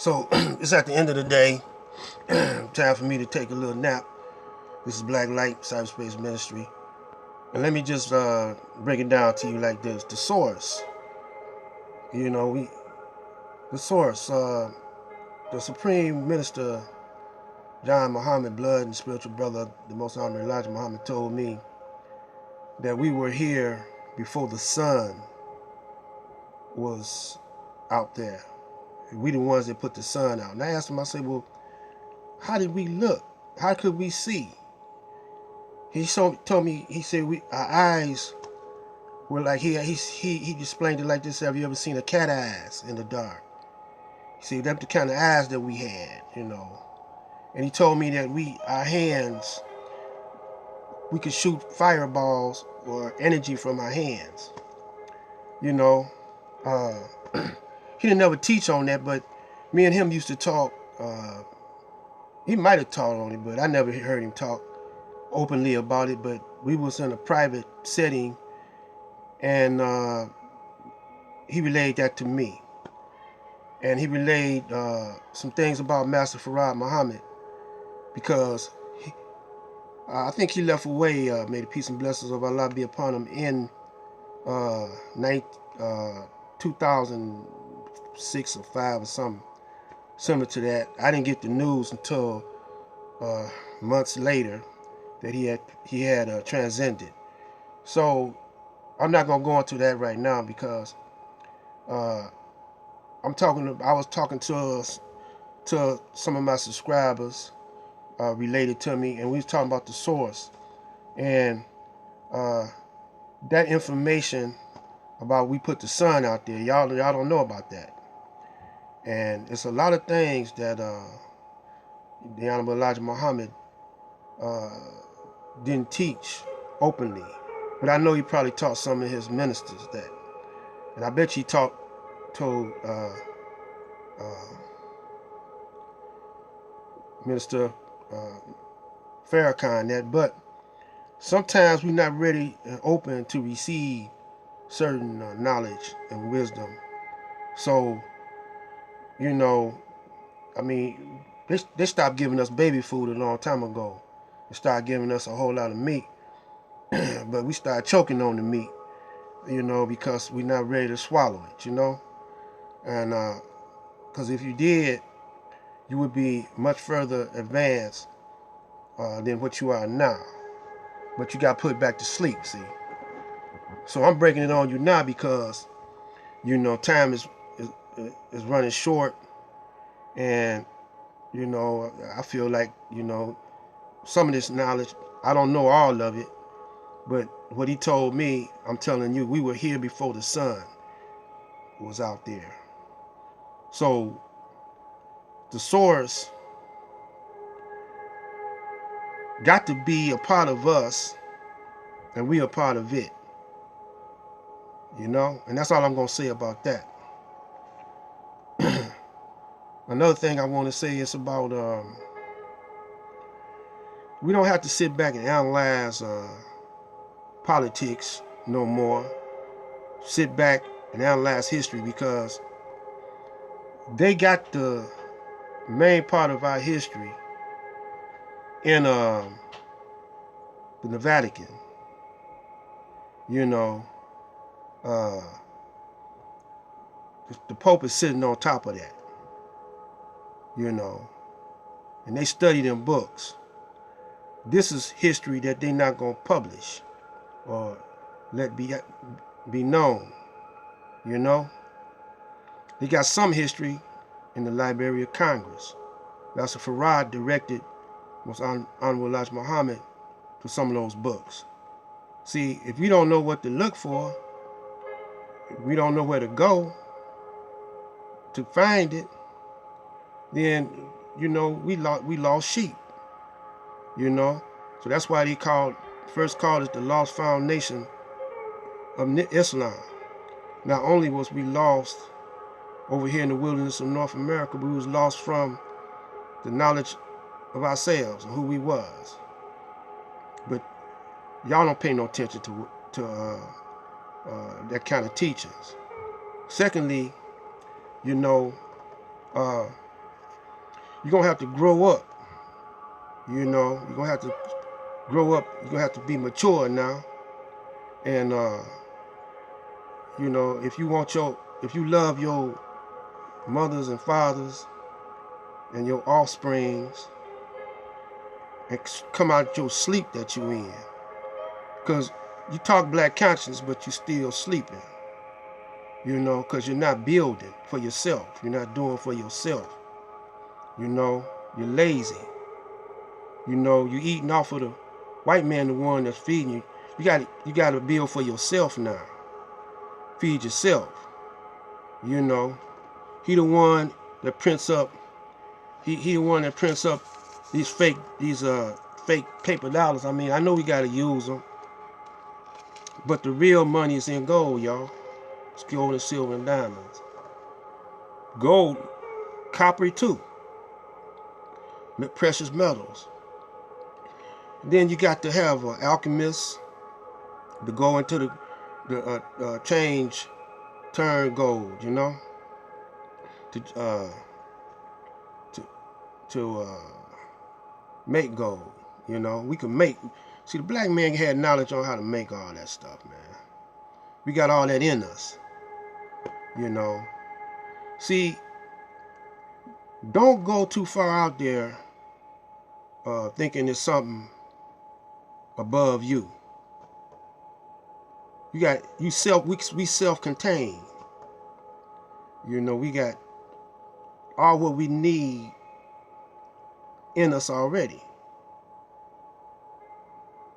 So it's at the end of the day, time for me to take a little nap. This is Black Light, Cyberspace Ministry. And let me just break it down to you like this. The source, the source, the Supreme Minister, John Muhammad, blood and spiritual brother, the Most Honorable Elijah Muhammad, told me that we were here before the sun was out there. We the ones that put the sun out. And I asked him, I said, well, how did we look? How could we see? He told me, he said, our eyes were like, he explained it like this: have you ever seen a cat eyes in the dark? He said, that's the kind of eyes that we had, And he told me that our hands, we could shoot fireballs or energy from our hands. He didn't ever teach on that, but me and him used to talk. He might have taught on it, but I never heard him talk openly about it. But we was in a private setting, and he relayed that to me. And he relayed some things about Master Farad Muhammad, because I think he left away, may the peace and blessings of Allah be upon him, in 2006 or 5 or something similar to that. I didn't get the news until months later that he had transcended. So I'm not gonna go into that right now, because I was talking to some of my subscribers related to me, and we was talking about the source, and that information about we put the sun out there, y'all don't know about that. And it's a lot of things that the Honorable Elijah Muhammad didn't teach openly, but I know he probably taught some of his ministers that, and I bet he told Minister Farrakhan that. But sometimes we're not ready and open to receive certain knowledge and wisdom. So, they stopped giving us baby food a long time ago. They started giving us a whole lot of meat, but we started choking on the meat, because we're not ready to swallow it, And because if you did, you would be much further advanced than what you are now. But you got put back to sleep, see. So I'm breaking it on you now because, time is running short, and I feel like some of this knowledge, I don't know all of it, but what he told me, I'm telling you, we were here before the sun was out there. So the source got to be a part of us, and we are part of it, and that's all I'm going to say about that. Another thing I want to say is about we don't have to sit back and analyze politics no more. Sit back and analyze history, because they got the main part of our history in the Vatican. The Pope is sitting on top of that. And they study them books. This is history that they're not going to publish or let be known. They got some history in the Library of Congress. Master Farad directed Most Honorable Elijah Muhammad to some of those books. See, if we don't know what to look for, if we don't know where to go to find it, then we lost sheep. So that's why they first called it the lost foundation of Islam. Not only was we lost over here in the wilderness of North America, but we was lost from the knowledge of ourselves and who we was. But y'all don't pay no attention to that kind of teachings. Secondly, you're going to have to grow up. You know, you're going to have to grow up. You're going to have to be mature now. And, you know, if you love your mothers and fathers and your offsprings, and come out your sleep that you in. Because you talk black conscience, but you still sleeping. You know, because you're not building for yourself. You're not doing for yourself. You know, you're lazy. You know, you eating off of the white man, the one that's feeding you. You got to build for yourself now. Feed yourself. You know, he the one that prints up. He the one that prints up these fake paper dollars. I mean, I know we got to use them, but the real money is in gold, y'all. It's gold and silver and diamonds. Gold, copper too. Precious metals. Then you got to have an alchemist to go into the change, turn gold. You know, to make gold. You know, we can make. See, the black man had knowledge on how to make all that stuff, man. We got all that in us. You know. See, don't go too far out there thinking it's something above you. We self-contained. You know, we got all what we need in us already.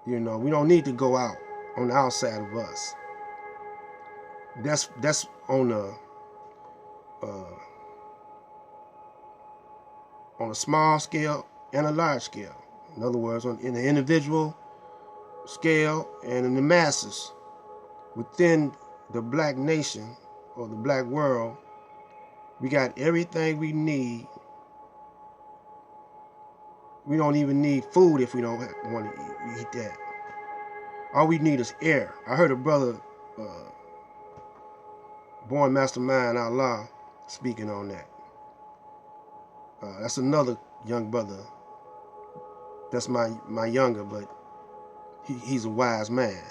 You know, we don't need to go out on the outside of us. That's on a small scale and a large scale. In other words, in the individual scale and in the masses. Within the black nation or the black world, we got everything we need. We don't even need food if we don't want to eat that. All we need is air. I heard a brother, Born Mastermind Allah, speaking on that. That's another young brother. That's my younger, but he's a wise man.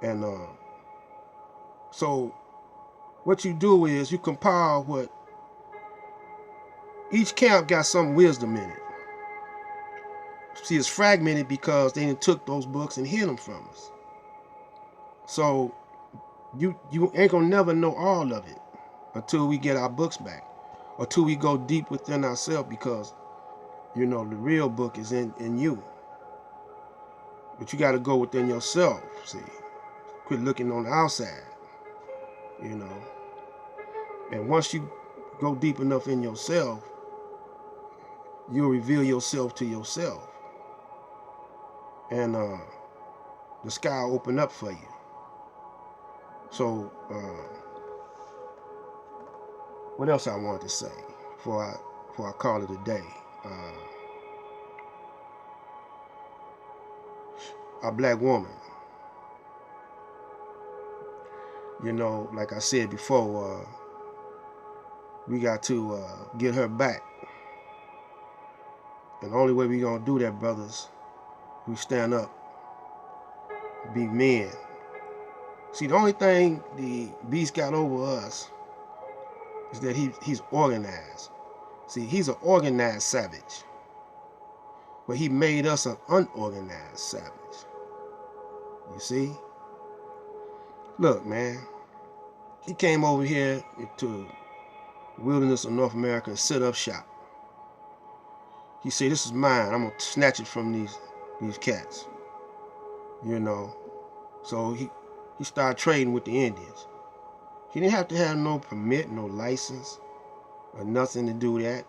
And so what you do is you compile what each camp got some wisdom in it. See, it's fragmented because they took those books and hid them from us. So you ain't gonna never know all of it until we get our books back, or till we go deep within ourselves, because you know the real book is in you. But you got to go within yourself. See, quit looking on the outside. You know, and once you go deep enough in yourself, you'll reveal yourself to yourself, and the sky will open up for you. So, what else I wanted to say before I call it a day? Our black woman, you know, like I said before, we got to get her back. And the only way we gonna do that, brothers, we stand up, be men. See, the only thing the beast got over us is that he's organized. See, he's an organized savage, but he made us an unorganized savage. You see? Look, man, he came over here to the wilderness of North America and set up shop. He said, "This is mine. I'm gonna snatch it from these cats." You know, so he started trading with the Indians. He didn't have to have no permit, no license, or nothing to do that.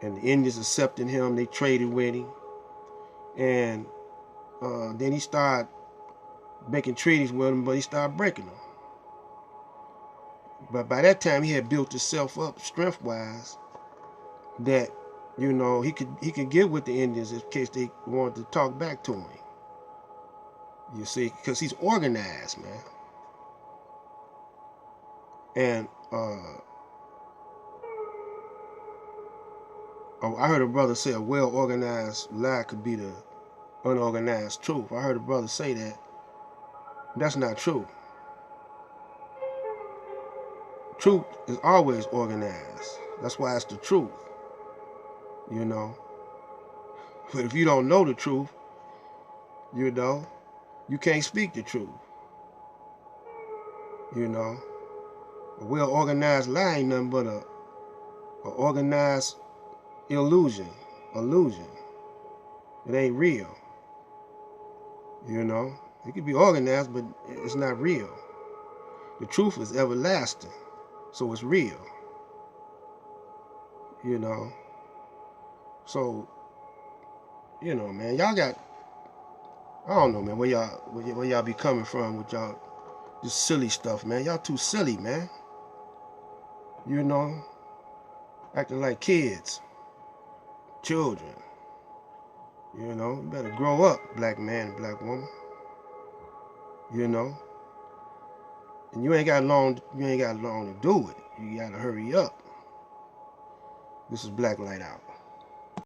And the Indians accepted him. They traded with him, and then he started making treaties with them, but he started breaking them. But by that time, he had built himself up strength-wise, that you know he could get with the Indians in case they wanted to talk back to him. You see, because he's organized, man. And Oh, I heard a brother say a well-organized lie could be the unorganized truth. I heard a brother say that. That's not true. Truth is always organized. That's why it's the truth, you know. But if you don't know the truth, you know, you can't speak the truth, you know. A well-organized lie ain't nothing but a organized illusion. It ain't real, you know. It could be organized, but it's not real. The truth is everlasting, so it's real, you know. So, you know, man, y'all got, I don't know, man, where y'all be coming from with y'all this silly stuff, man. Y'all too silly, man. You know, acting like kids, children. You know, you better grow up, black man and black woman. You know, and you ain't got long to do it. You gotta hurry up. This is Black Light Out.